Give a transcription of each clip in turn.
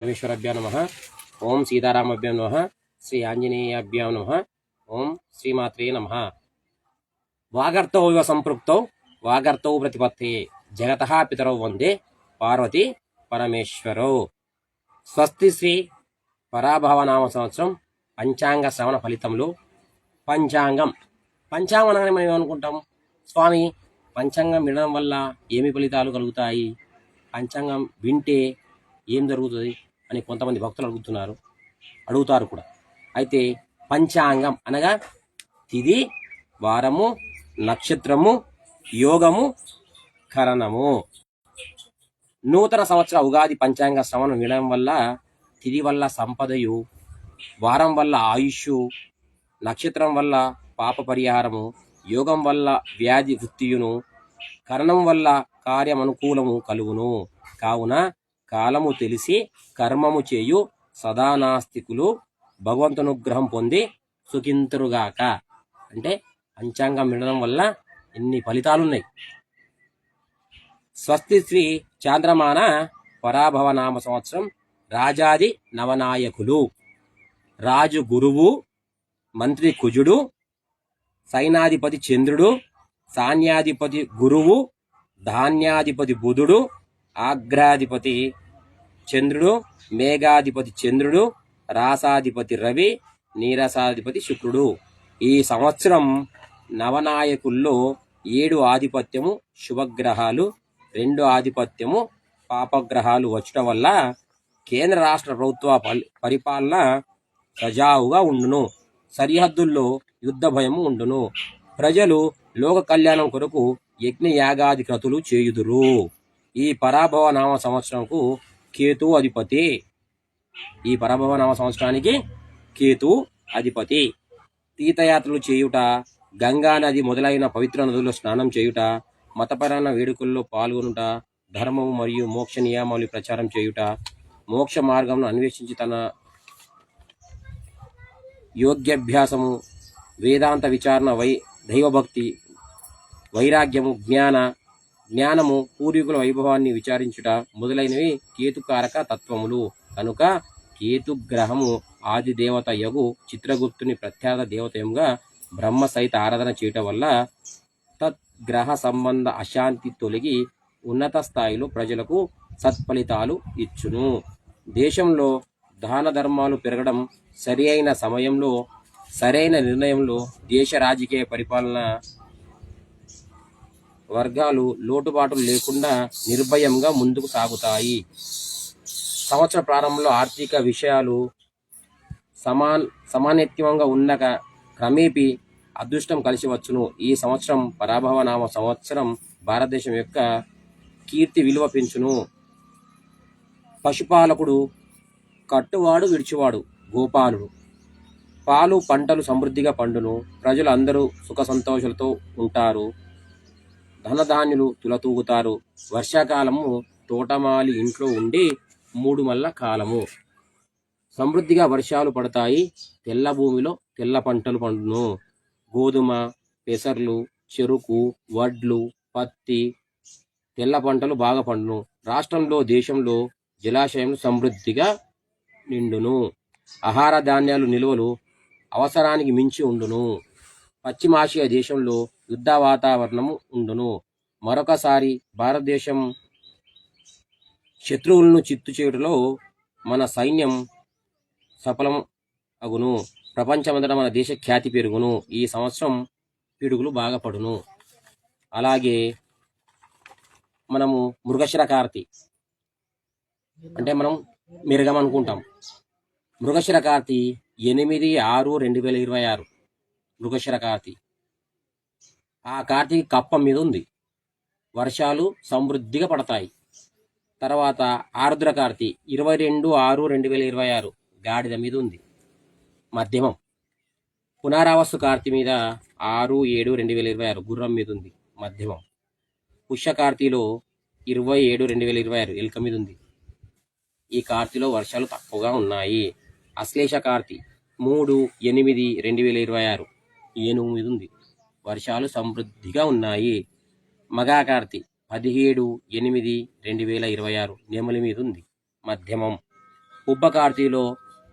परमेश्वराभ्यां नमः। ओं सीतारामाभ्यां नमः। श्री आंजनेयाभ्यां नमः। ओं श्रीमात्रे नमः। वागर्तौ इव संपृक्तौ वागर्तौ प्रतिपत्तये जगतः पितरौ वंदे पार्वती परमेश्वरौ। స్వస్తి శ్రీ పరాభవనామ సంవత్సరం పంచాంగ శ్రవణ ఫలితంలో పంచాంగం అనగానే మనం ఏమనుకుంటాం? స్వామి, పంచాంగం వినడం వల్ల ఏమి ఫలితాలు కలుగుతాయి, పంచాంగం వింటే ఏం జరుగుతుంది అని కొంతమంది భక్తులు అడుగుతారు కూడా. అయితే పంచాంగం అనగా తిథి, వారము, నక్షత్రము, యోగము, కరణము. నూతన సంవత్సర ఉగాది పంచాంగ శ్రవణం వినడం వల్ల తిథి వల్ల సంపదయు, వారం వల్ల ఆయుష్, నక్షత్రం వల్ల పాప పరిహారము, యోగం వల్ల వ్యాధి వృత్తియును, కరణం వల్ల కార్యమనుకూలము కలుగును. కావున కాలము తెలిసి కర్మము చేయు సదానాస్తికులు భగవంతునుగ్రహం పొంది సుఖింతురుగాక. అంటే పంచాంగం వినడం వల్ల ఎన్ని ఫలితాలున్నాయి. స్వస్తి శ్రీ చాంద్రమాన పరాభవనామ సంవత్సరం రాజాది నవనాయకులు. రాజు గురువు, మంత్రి కుజుడు, సైనాధిపతి చంద్రుడు, సాన్యాధిపతి గురువు, ధాన్యాధిపతి బుధుడు, ఆగ్రాధిపతి చంద్రుడు, మేఘాధిపతి చంద్రుడు, రాసాధిపతి రవి, నీరసాధిపతి శుక్రుడు. ఈ సంవత్సరం నవనాయకుల్లో 7 ఆధిపత్యము శుభగ్రహాలు, 2 ఆధిపత్యము పాపగ్రహాలు వచ్చటం వల్ల కేంద్ర రాష్ట్ర ప్రభుత్వ పరిపాలన సజావుగా ఉండును. సరిహద్దుల్లో యుద్ధ భయము ఉండును. ప్రజలు లోక కళ్యాణం కొరకు యజ్ఞ యాగాది క్రతులు చేయుదురు. ఈ పరాభవ నామ సంవత్సరంకు కేతు అధిపతి. ఈ పరాభవ నామ సంవత్సరానికి కేతు అధిపతి. తీర్థయాత్రలు చేయుట, గంగా నది మొదలైన పవిత్ర నదుల్లో స్నానం చేయుట, మతపరమైన వేడుకల్లో పాల్గొనుట, ధర్మము మరియు మోక్ష నియమాలు ప్రచారం చేయుట, మోక్ష మార్గంను అన్వేషించి తన యోగ్యాభ్యాసము, వేదాంత విచారణ, దైవభక్తి, వైరాగ్యము, జ్ఞానము, పూర్వీకుల వైభవాన్ని విచారించుట మొదలైనవి కేతుకారక తత్వములు. కనుక కేతుగ్రహము ఆది దేవత యగు చిత్రగుప్తుని ప్రఖ్యాత దేవతయంగా బ్రహ్మ సహిత ఆరాధన చేయటం వల్ల తద్గ్రహ సంబంధ అశాంతి తొలగి ఉన్నత స్థాయిలో ప్రజలకు సత్ఫలితాలు ఇచ్చును. దేశంలో దాన ధర్మాలు పెరగడం, సరి అయిన సమయంలో సరైన నిర్ణయంలో దేశ రాజకీయ పరిపాలన వర్గాలు లోటుబాటులు లేకుండా నిర్భయంగా ముందుకు సాగుతాయి. సంవత్సర ప్రారంభంలో ఆర్థిక విషయాలు సమానత్వంగా ఉన్న క్రమేపీ అదృష్టం కలిసి వచ్చును. ఈ సంవత్సరం పరాభవ నామ సంవత్సరం భారతదేశం యొక్క కీర్తి విలువ పెంచును. పశుపాలకుడు, కట్టువాడు, విడిచివాడు గోపాలుడు. పాలు పంటలు సమృద్ధిగా పండును. ప్రజలు అందరూ సుఖ సంతోషాలతో ఉంటారు. ధనధాన్యులు తులతూగుతారు. వర్షాకాలము తోటమాలి ఇంట్లో ఉండి 3 మల్ల కాలము. సమృద్ధిగా వర్షాలు పడతాయి. తెల్ల భూమిలో తెల్ల పంటలు పండును. గోధుమ, పెసర్లు, చెరుకు, వడ్లు, పత్తి, తెల్ల పంటలు బాగా పండును. రాష్ట్రంలో దేశంలో జలాశయం సమృద్ధిగా నిండును. ఆహార ధాన్యాలు నిల్వలు అవసరానికి మించి ఉండును. పశ్చిమాసియా దేశంలో యుద్ధ వాతావరణము ఉండును. మరొకసారి భారతదేశం శత్రువులను చిత్తు చేయడంలో మన సైన్యం సఫలం అగును. ప్రపంచమంతటా మన దేశ ఖ్యాతి పెరుగును. ఈ సంవత్సరం పిడుగులు బాగా పడును. అలాగే మనము మృగశిర కార్తి అంటే మనం మిరగం అనుకుంటాం. మృగశిర కార్తి 8/6/2026 మృగశిర కార్తి. ఆ కార్తీక కప్పం మీద ఉంది. వర్షాలు సమృద్ధిగా పడతాయి. తర్వాత ఆరుద్ర కార్తి 22/6/2026 గాడిద మీద ఉంది, మధ్యమం. పునరావస్తు కార్తి మీద 6/7/2026 గుర్రం మీద ఉంది, మధ్యమం. పుష్య కార్తీలో 27/2026 ఎలుక మీద ఉంది. ఈ కార్తీలో వర్షాలు తక్కువగా ఉన్నాయి. అశ్లేష కార్తి 3/8/2026 ఏనుగు మీద ఉంది, వర్షాలు సమృద్ధిగా ఉన్నాయి. మగా కార్తి 17/8/2026 నెమలి మీద ఉంది, మధ్యమం. ఉబ్బ కార్తీలో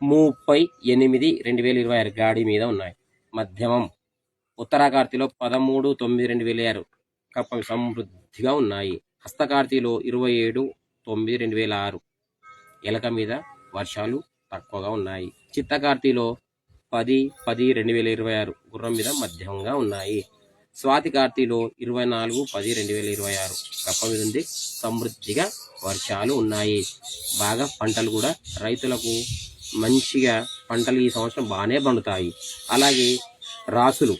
30/8/2026 గాడి మీద ఉన్నాయి. మధ్యమం ఉత్తర కార్తీలో 13/9/2026 కప్ప సమృద్ధిగా ఉన్నాయి. హస్త కార్తీలో 27/9/2006 ఎలక మీద వర్షాలు తక్కువగా ఉన్నాయి. చిత్త కార్తీలో 10/10/2026 గుర్రం మీద మధ్యమంగా ఉన్నాయి. స్వాతి కార్తీలో 24/10/2026 కప్ప మీద ఉంది. సమృద్ధిగా వర్షాలు ఉన్నాయి. బాగా పంటలు కూడా రైతులకు మంచిగా పంటలు ఈ సంవత్సరం బాగానే పండుతాయి. అలాగే రాసులు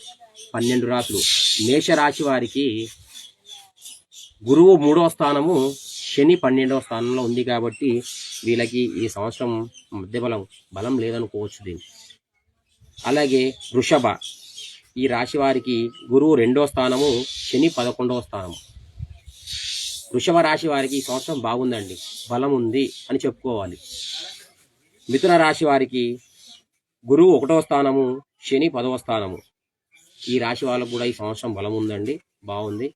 12 రాసులు. మేషరాశి వారికి గురువు 3వ స్థానము, శని 12వ స్థానంలో ఉంది కాబట్టి వీళ్ళకి ఈ సంవత్సరం మధ్య బలం లేదనుకోవచ్చు దీన్ని. అలాగే వృషభ ఈ రాశి వారికి గురువు 2వ స్థానము, శని 11వ స్థానము. వృషభ రాశి వారికి ఈ సంవత్సరం బాగుందండి, బలం ఉంది అని చెప్పుకోవాలి. మిథున రాశి వారికి గురువు 1వ స్థానము, శని 10వ స్థానము. ఈ రాశి వాళ్ళకు కూడా ఈ సంవత్సరం బలం ఉందండి, బాగుంది.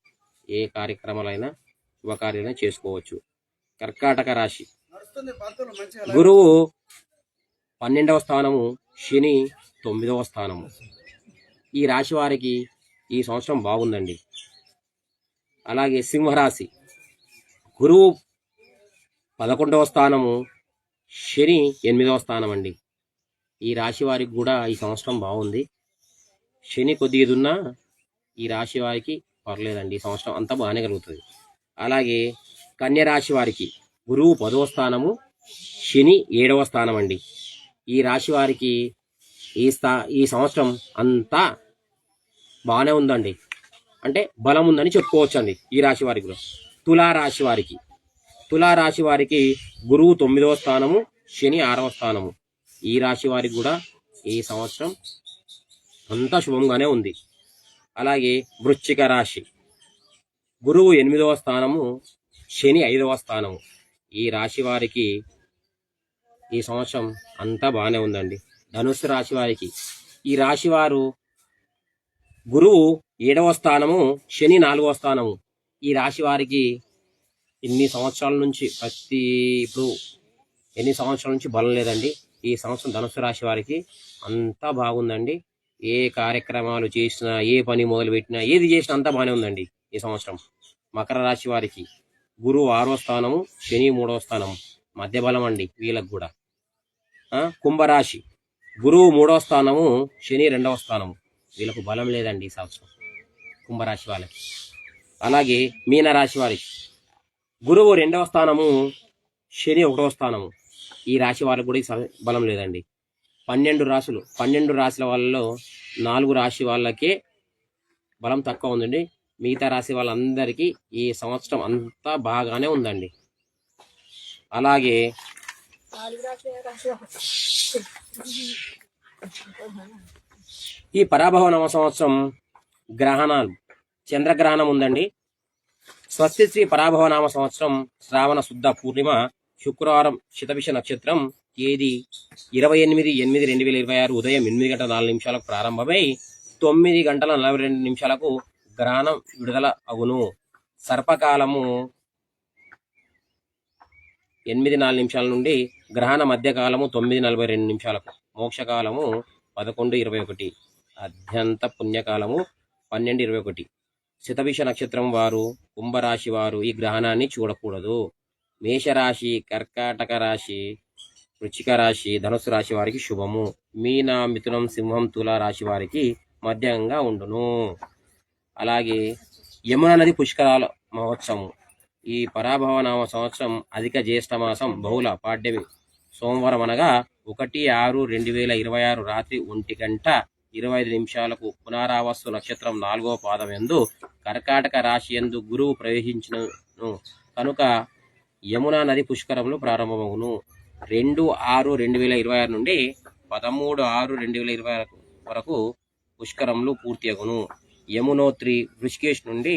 ఏ కార్యక్రమాలైనా శుభకార్యాలైనా చేసుకోవచ్చు. కర్కాటక రాశి గురువు 12వ స్థానము, శని 9వ స్థానము. ఈ రాశి వారికి ఈ సంవత్సరం బాగుందండి. అలాగే సింహరాశి గురువు 11వ స్థానము, శని 8వ స్థానం అండి. ఈ రాశి వారికి కూడా ఈ సంవత్సరం బాగుంది. శని కొద్దిగా ఉన్నా ఈ రాశి వారికి పర్లేదండి, ఈ సంవత్సరం అంతా బాగానే కలుగుతుంది. అలాగే కన్య రాశి వారికి గురువు 10వ స్థానము, శని 7వ స్థానం అండి. ఈ రాశి వారికి ఈ సంవత్సరం అంతా బాగానే ఉందండి, అంటే బలం ఉందని చెప్పుకోవచ్చు అండి ఈ రాశి వారికి. తులారాశి వారికి గురువు 9వ స్థానము, శని 6వ స్థానము. ఈ రాశి వారికి కూడా ఈ సంవత్సరం అంతా శుభంగానే ఉంది. అలాగే వృశ్చిక రాశి గురువు 8వ స్థానము, శని 5వ స్థానము. ఈ రాశి వారికి ఈ సంవత్సరం అంతా బాగానే ఉందండి. ధనుస్సు రాశి వారికి ఈ రాశి వారు గురువు 7వ స్థానము, శని 4వ స్థానము. ఈ రాశి వారికి ఎన్ని సంవత్సరాల నుంచి బలం లేదండి. ఈ సంవత్సరం ధనుస్సు రాశి వారికి అంతా బాగుందండి. ఏ కార్యక్రమాలు చేసినా, ఏ పని మొదలు పెట్టినా, ఏది చేసినా అంతా బాగానే ఉందండి ఈ సంవత్సరం. మకర రాశి వారికి గురువు 6వ స్థానము, శని 3వ స్థానము. మధ్య బలం అండి వీళ్ళకు కూడా. కుంభరాశి గురువు 3వ స్థానము, శని 2వ స్థానము. వీళ్ళకు బలం లేదండి ఈ సంవత్సరం కుంభరాశి వాళ్ళకి. అలాగే మీనరాశి వారికి గురువు 2వ స్థానము, శని 1వ స్థానము. ఈ రాశి వాళ్ళకు కూడా బలం లేదండి. 12 రాశుల వాళ్ళలో 4 రాశి వాళ్ళకే బలం తక్కువ ఉందండి. మిగతా రాశి వాళ్ళందరికీ ఈ సంవత్సరం అంతా బాగానే ఉందండి. అలాగే ఈ పరాభవ నవ సంవత్సరం గ్రహణాలు, చంద్రగ్రహణం ఉందండి. స్వస్తి శ్రీ పరాభవ నామ సంవత్సరం శ్రావణ శుద్ధ పూర్ణిమ శుక్రవారం, శతభిష నక్షత్రం, తేదీ 28/8/2026 ఉదయం 8:04 ప్రారంభమై 9:42 గ్రహణం విడుదల అగును. సర్పకాలము 8:04 నుండి గ్రహణ మధ్యకాలము 9:42, మోక్షకాలము 11:21, అత్యంత పుణ్యకాలము 12:21. శతభిష నక్షత్రం వారు, కుంభరాశి వారు ఈ గ్రహణాన్ని చూడకూడదు. మేషరాశి, కర్కాటక రాశి, వృశ్చిక రాశి, ధనుసు రాశి వారికి శుభము. మీన, మిథునం, సింహం, తుల రాశి వారికి మధ్యంగా ఉండును. అలాగే యమున నది పుష్కరాల మహోత్సవం. ఈ పరాభవ నామ సంవత్సరం అధిక జ్యేష్ఠ మాసం, బహుళ పాడ్యమి, సోమవారం అనగా 1/6/2026 రాత్రి 1:25 పునరావస్తు నక్షత్రం 4వ పాదం యందు కర్కాటక రాశి యందు గురువు ప్రవేశించును కనుక యమునా నది పుష్కరములు ప్రారంభమగును. 2/6/2026 నుండి 13/6/2026 వరకు పుష్కరములు పూర్తి అగును. యమునోత్రి ఋషికేశ్ నుండి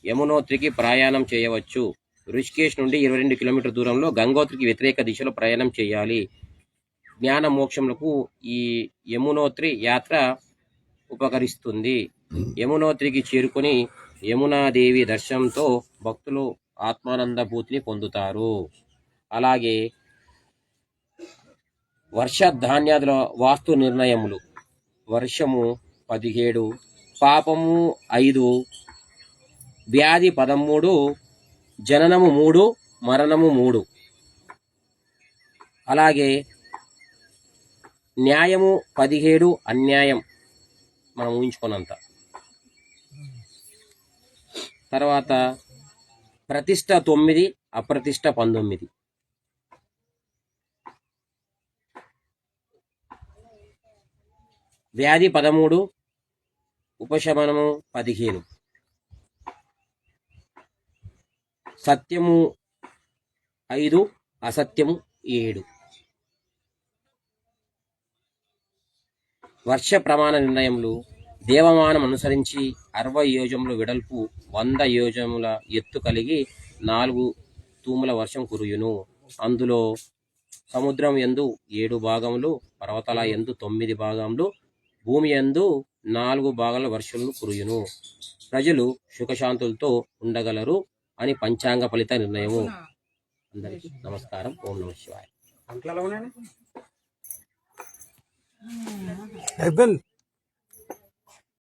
యమునోత్రికి ప్రయాణం చేయవచ్చు. ఋషికేశ్ నుండి 22 కిలోమీటర్ దూరంలో గంగోత్రికి వ్యతిరేక దిశలో ప్రయాణం చేయాలి. జ్ఞాన మోక్షములకు ఈ యమునోత్రి యాత్ర ఉపకరిస్తుంది. యమునోత్రికి చేరుకొని యమునాదేవి దర్శనంతో భక్తులు ఆత్మానందభూతిని పొందుతారు. అలాగే వర్ష ధాన్యాదుల వాస్తు నిర్ణయములు. వర్షము 17, పాపము 5, వ్యాధి 13, జననము 3, మరణము 3. అలాగే న్యాయము 17, అన్యాయం మనం ఊహించుకున్నంత. తర్వాత ప్రతిష్ట 9, అప్రతిష్ట 19. వ్యాధి 13, ఉపశమనము 15, సత్యము 5, అసత్యము 7. వర్ష ప్రమాణ నిర్ణయములు. దేవమానం అనుసరించి 60 యోజముల వెడల్పు 100 యోజముల ఎత్తు కలిగి 4 తూముల వర్షం కురియును. అందులో సముద్రం యందు 7 భాగములు, పర్వతాల యందు 9 భాగములు, భూమి యందు 4 భాగాల వర్షములు కురియును. ప్రజలు సుఖశాంతులతో ఉండగలరు అని పంచాంగ ఫలిత నిర్ణయము. అందరికీ నమస్కారం. ఓం నమః శివాయ.